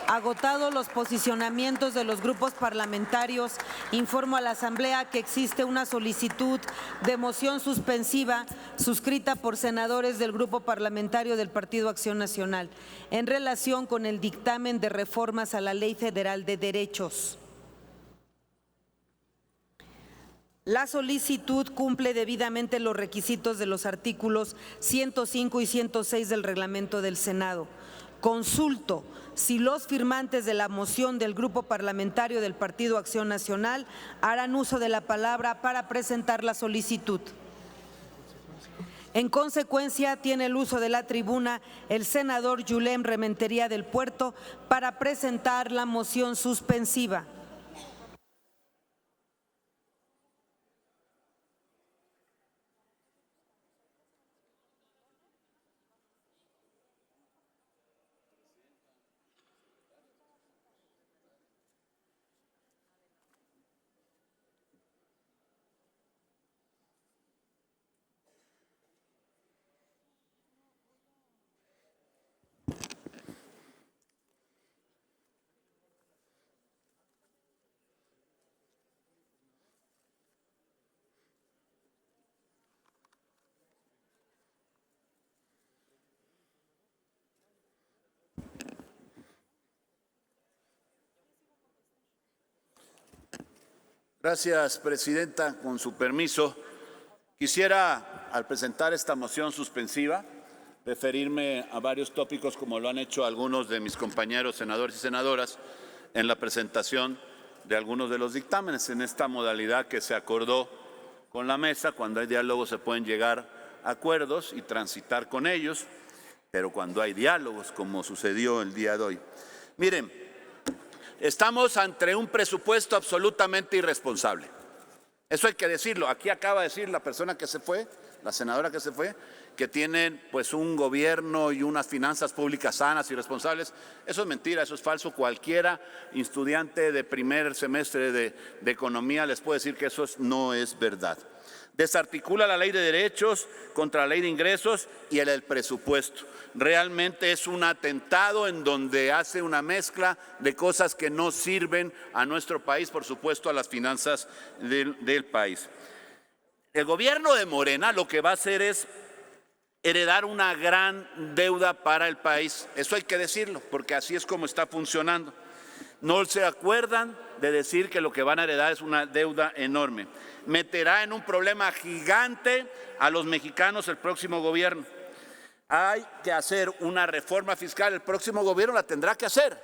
Agotados los posicionamientos de los grupos parlamentarios, informo a la Asamblea que existe una solicitud de moción suspensiva suscrita por senadores del Grupo Parlamentario del Partido Acción Nacional en relación con el dictamen de reformas a la Ley Federal de Derechos. La solicitud cumple debidamente los requisitos de los artículos 105 y 106 del reglamento del Senado. Consulto si los firmantes de la moción del Grupo Parlamentario del Partido Acción Nacional harán uso de la palabra para presentar la solicitud. En consecuencia, tiene el uso de la tribuna el senador Yulem Rementería del Puerto para presentar la moción suspensiva. Gracias, Presidenta. Con su permiso, quisiera, al presentar esta moción suspensiva, referirme a varios tópicos como lo han hecho algunos de mis compañeros senadores y senadoras en la presentación de algunos de los dictámenes en esta modalidad que se acordó con la mesa. Cuando hay diálogo se pueden llegar a acuerdos y transitar con ellos, pero cuando hay diálogos, como sucedió el día de hoy. Miren, estamos ante un presupuesto absolutamente irresponsable. Eso hay que decirlo. Aquí acaba de decir la persona que se fue, la senadora que se fue, que tienen pues un gobierno y unas finanzas públicas sanas y responsables. Eso es mentira, eso es falso. Cualquiera estudiante de primer semestre de economía les puede decir que eso no es verdad. Desarticula la ley de derechos contra la ley de ingresos y el presupuesto. Realmente es un atentado en donde hace una mezcla de cosas que no sirven a nuestro país, por supuesto a las finanzas del país. El gobierno de Morena lo que va a hacer es heredar una gran deuda para el país. Eso hay que decirlo, porque así es como está funcionando. No se acuerdan de decir que lo que van a heredar es una deuda enorme. Meterá en un problema gigante a los mexicanos el próximo gobierno. Hay que hacer una reforma fiscal, el próximo gobierno la tendrá que hacer.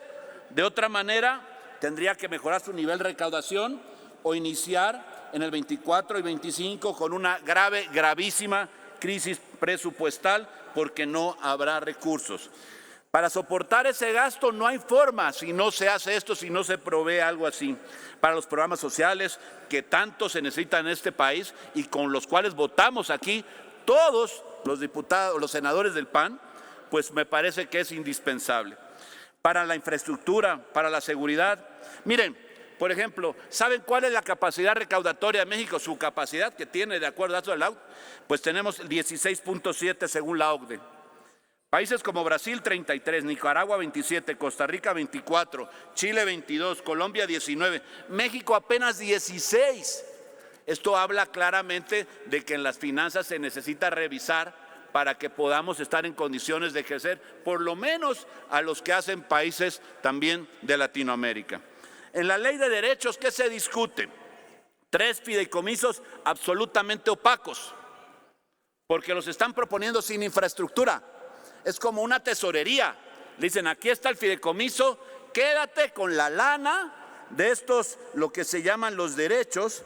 De otra manera, tendría que mejorar su nivel de recaudación o iniciar en el 24 y 25 con una gravísima crisis presupuestal porque no habrá recursos. Para soportar ese gasto no hay forma si no se hace esto, si no se provee algo así. Para los programas sociales que tanto se necesitan en este país y con los cuales votamos aquí todos los diputados, los senadores del PAN, pues me parece que es indispensable. Para la infraestructura, para la seguridad. Miren, por ejemplo, ¿saben cuál es la capacidad recaudatoria de México? Su capacidad que tiene de acuerdo a datos de la OCDE, pues tenemos 16.7 según la OCDE. Países como Brasil 33, Nicaragua 27, Costa Rica 24, Chile 22, Colombia 19, México apenas 16. Esto habla claramente de que en las finanzas se necesita revisar para que podamos estar en condiciones de ejercer por lo menos a los que hacen países también de Latinoamérica. En la ley de derechos, ¿qué se discute? 3 fideicomisos absolutamente opacos, porque los están proponiendo sin infraestructura. Es como una tesorería. Le dicen, aquí está el fideicomiso, quédate con la lana de estos, lo que se llaman los derechos,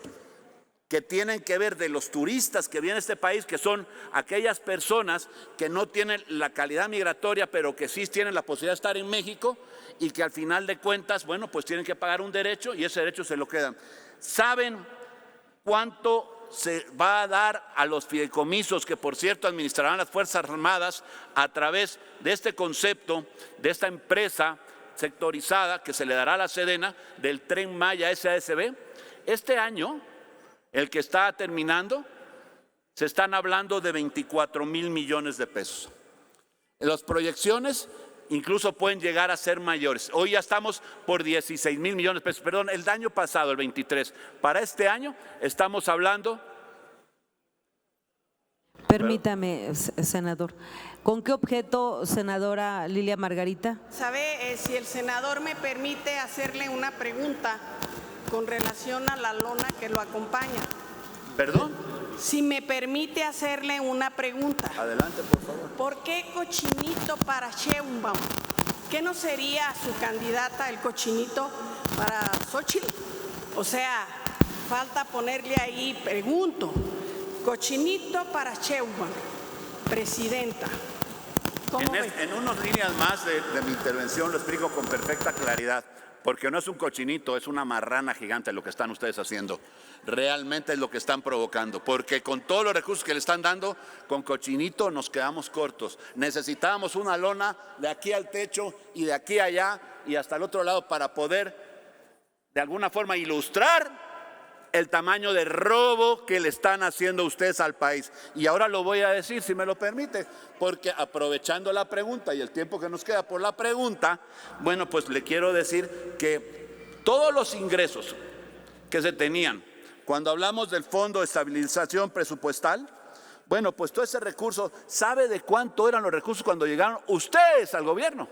que tienen que ver de los turistas que vienen a este país, que son aquellas personas que no tienen la calidad migratoria, pero que sí tienen la posibilidad de estar en México y que al final de cuentas, bueno, pues tienen que pagar un derecho y ese derecho se lo quedan. ¿Saben cuánto se va a dar a los fideicomisos que, por cierto, administrarán las Fuerzas Armadas a través de este concepto, de esta empresa sectorizada que se le dará a la Sedena del Tren Maya SASB? Este año, el que está terminando, se están hablando de 24,000 millones de pesos. En las proyecciones incluso pueden llegar a ser mayores. Hoy ya estamos por 16,000 millones de pesos. Perdón, el año pasado, el 23. Para este año estamos hablando... Permítame, senador. ¿Con qué objeto, senadora Lilia Margarita? ¿Sabe si el senador me permite hacerle una pregunta con relación a la lona que lo acompaña? ¿Perdón? Si me permite hacerle una pregunta. Adelante, por favor. ¿Por qué cochinito para Sheinbaum? ¿Qué no sería su candidata el cochinito para Xochitl? O sea, falta ponerle ahí, pregunto, cochinito para Sheinbaum, presidenta. En unas líneas más de mi intervención lo explico con perfecta claridad, porque no es un cochinito, es una marrana gigante lo que están ustedes haciendo. Realmente es lo que están provocando, porque con todos los recursos que le están dando, con cochinito nos quedamos cortos. Necesitábamos una lona de aquí al techo y de aquí a allá y hasta el otro lado para poder de alguna forma ilustrar el tamaño de robo que le están haciendo ustedes al país. Y ahora lo voy a decir, si me lo permite, porque aprovechando la pregunta y el tiempo que nos queda por la pregunta, bueno, pues le quiero decir que todos los ingresos que se tenían cuando hablamos del Fondo de Estabilización Presupuestal, bueno, pues todo ese recurso, ¿sabe de cuánto eran los recursos cuando llegaron ustedes al gobierno?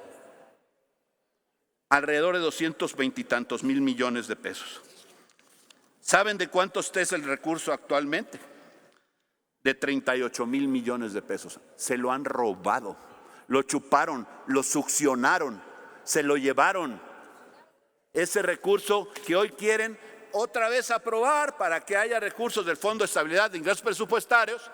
Alrededor de 220 y tantos mil millones de pesos. ¿Saben de cuánto es el recurso actualmente? De 38,000 millones de pesos. Se lo han robado, lo chuparon, lo succionaron, se lo llevaron. Ese recurso que hoy quieren otra vez aprobar para que haya recursos del Fondo de Estabilidad de Ingresos Presupuestarios,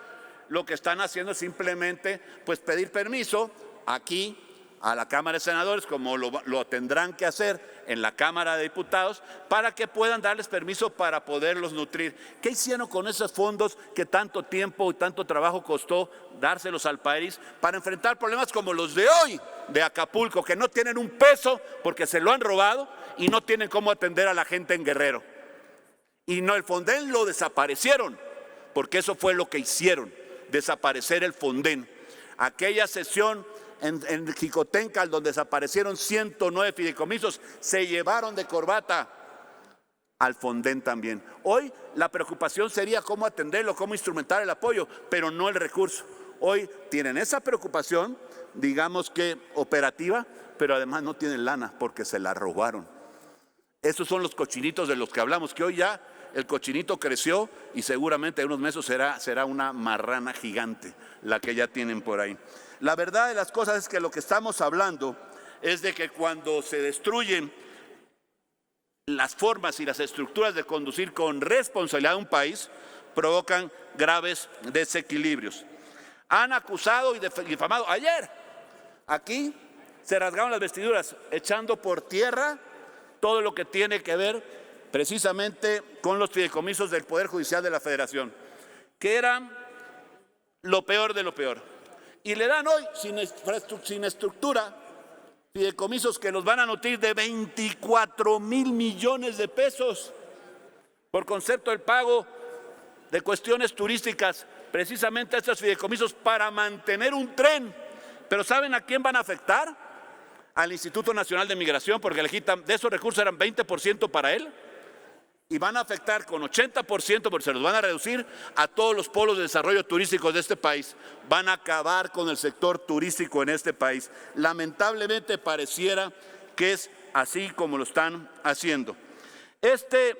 lo que están haciendo es simplemente pues pedir permiso aquí a la Cámara de Senadores, como lo tendrán que hacer en la Cámara de Diputados, para que puedan darles permiso para poderlos nutrir. ¿Qué hicieron con esos fondos que tanto tiempo y tanto trabajo costó dárselos al país para enfrentar problemas como los de hoy de Acapulco, que no tienen un peso porque se lo han robado y no tienen cómo atender a la gente en Guerrero? Y no, el Fonden lo desaparecieron, porque eso fue lo que hicieron, desaparecer el Fonden. Aquella sesión en Jicotencal, donde desaparecieron 109 fideicomisos, se llevaron de corbata al Fonden también. Hoy la preocupación sería cómo atenderlo, cómo instrumentar el apoyo, pero no el recurso. Hoy tienen esa preocupación, digamos que operativa, pero además no tienen lana porque se la robaron. Esos son los cochinitos de los que hablamos, que hoy ya el cochinito creció y seguramente en unos meses será una marrana gigante la que ya tienen por ahí. La verdad de las cosas es que lo que estamos hablando es de que cuando se destruyen las formas y las estructuras de conducir con responsabilidad a un país, provocan graves desequilibrios. Han acusado y difamado. Ayer, aquí, se rasgaron las vestiduras, echando por tierra todo lo que tiene que ver precisamente con los fideicomisos del Poder Judicial de la Federación, que eran lo peor de lo peor. Y le dan hoy, sin estructura, fideicomisos que los van a nutrir de 24,000 millones de pesos por concepto del pago de cuestiones turísticas, precisamente a estos fideicomisos para mantener un tren. Pero ¿saben a quién van a afectar? Al Instituto Nacional de Migración, porque le quitan, de esos recursos eran 20% para él, y van a afectar con 80%, porque se los van a reducir a todos los polos de desarrollo turístico de este país. Van a acabar con el sector turístico en este país. Lamentablemente pareciera que es así como lo están haciendo. Este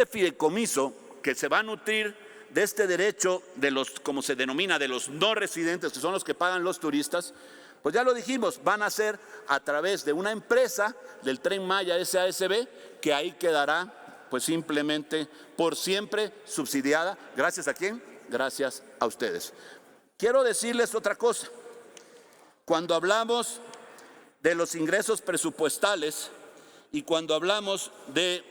fideicomiso que se va a nutrir de este derecho de los, como se denomina, de los no residentes, que son los que pagan los turistas, pues ya lo dijimos, van a ser a través de una empresa del Tren Maya SASB, que ahí quedará pues simplemente por siempre subsidiada. ¿Gracias a quién? Gracias a ustedes. Quiero decirles otra cosa. Cuando hablamos de los ingresos presupuestales y cuando hablamos de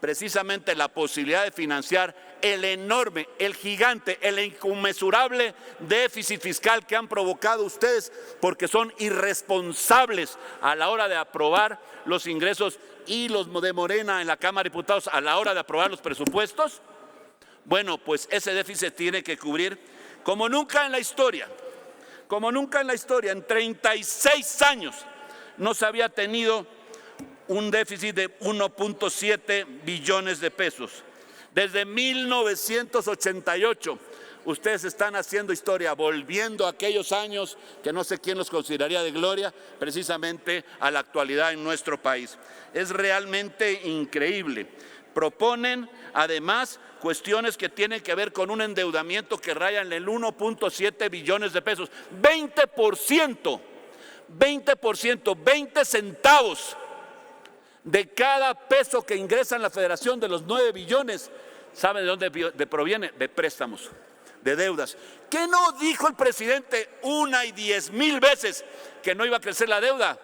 precisamente la posibilidad de financiar el enorme, el gigante, el inconmensurable déficit fiscal que han provocado ustedes porque son irresponsables a la hora de aprobar los ingresos y los de Morena en la Cámara de Diputados a la hora de aprobar los presupuestos. Bueno, pues ese déficit tiene que cubrir como nunca en la historia, Como nunca en la historia, en 36 años, no se había tenido un déficit de 1.7 billones de pesos. Desde 1988, ustedes están haciendo historia, volviendo a aquellos años que no sé quién los consideraría de gloria, precisamente a la actualidad en nuestro país. Es realmente increíble. Proponen, además, cuestiones que tienen que ver con un endeudamiento que raya en el 1.7 billones de pesos. 20%, 20 centavos de cada peso que ingresa en la Federación de los 9 billones. ¿Saben de dónde proviene? De préstamos, de deudas. ¿Qué no dijo el presidente 1 y 10,000 veces que no iba a crecer la deuda?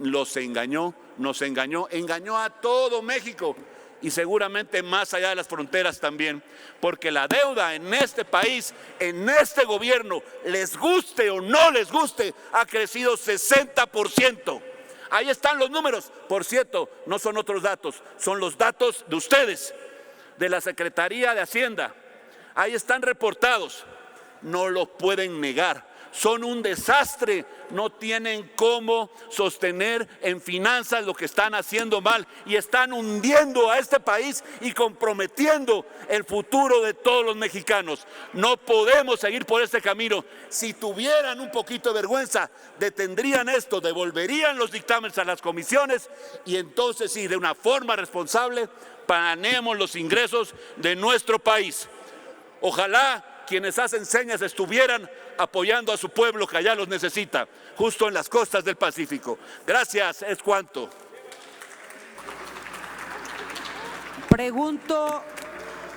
Los engañó, nos engañó, engañó a todo México y seguramente más allá de las fronteras también, porque la deuda en este país, en este gobierno, les guste o no les guste, ha crecido 60%. Ahí están los números. Por cierto, no son otros datos, son los datos de ustedes, de la Secretaría de Hacienda. Ahí están reportados. No lo pueden negar. Son un desastre. No tienen cómo sostener en finanzas lo que están haciendo mal y están hundiendo a este país y comprometiendo el futuro de todos los mexicanos. No podemos seguir por este camino. Si tuvieran un poquito de vergüenza, detendrían esto, devolverían los dictámenes a las comisiones y entonces sí, de una forma responsable, planeemos los ingresos de nuestro país. Ojalá quienes hacen señas estuvieran apoyando a su pueblo que allá los necesita, justo en las costas del Pacífico. Gracias, es cuanto. Pregunto